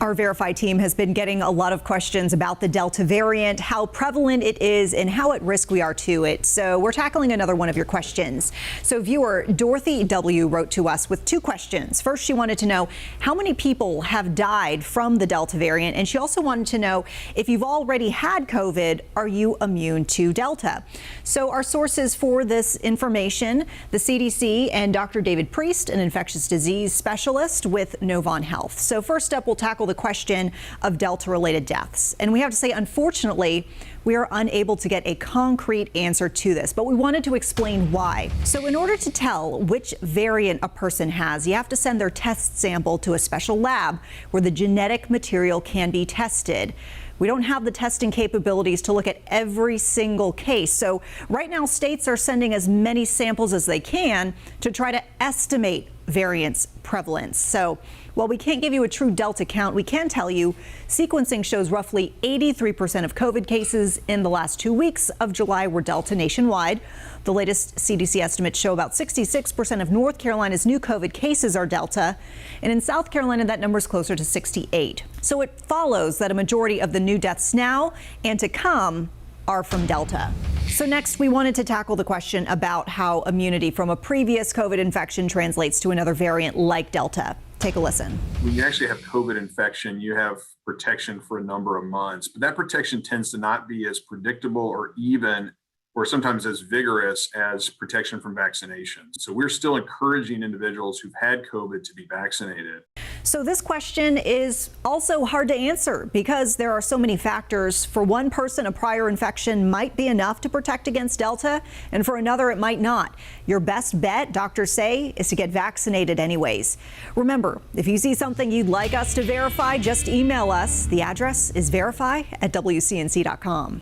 Our Verify team has been getting a lot of questions about the Delta variant, how prevalent it is, and how at risk we are to it. So we're tackling another one of your questions. So viewer Dorothy W. wrote to us with two questions. First, she wanted to know how many people have died from the Delta variant, and she also wanted to know if you've already had COVID, are you immune to Delta? So our sources for this information, the CDC and Dr. David Priest, an infectious disease specialist with Novant Health. So first up, we'll tackle the question of Delta-related deaths. And we have to say, unfortunately, we are unable to get a concrete answer to this, but we wanted to explain why. So in order to tell which variant a person has, you have to send their test sample to a special lab where the genetic material can be tested. We don't have the testing capabilities to look at every single case. So right now, states are sending as many samples as they can to try to estimate variants prevalence. So while we can't give you a true Delta count, we can tell you sequencing shows roughly 83% of COVID cases in the last 2 weeks of July were Delta nationwide. The latest CDC estimates show about 66% of North Carolina's new COVID cases are Delta. And in South Carolina, that number is closer to 68. So it follows that a majority of the new deaths now and to come are from Delta. So next, we wanted to tackle the question about how immunity from a previous COVID infection translates to another variant like Delta. Take a listen. When you actually have COVID infection, you have protection for a number of months, but that protection tends to not be as predictable or even or sometimes as vigorous as protection from vaccination. So we're still encouraging individuals who've had COVID to be vaccinated. So this question is also hard to answer because there are so many factors. For one person, a prior infection might be enough to protect against Delta, and for another, it might not. Your best bet, doctors say, is to get vaccinated anyways. Remember, if you see something you'd like us to verify, just email us. The address is verify@wcnc.com.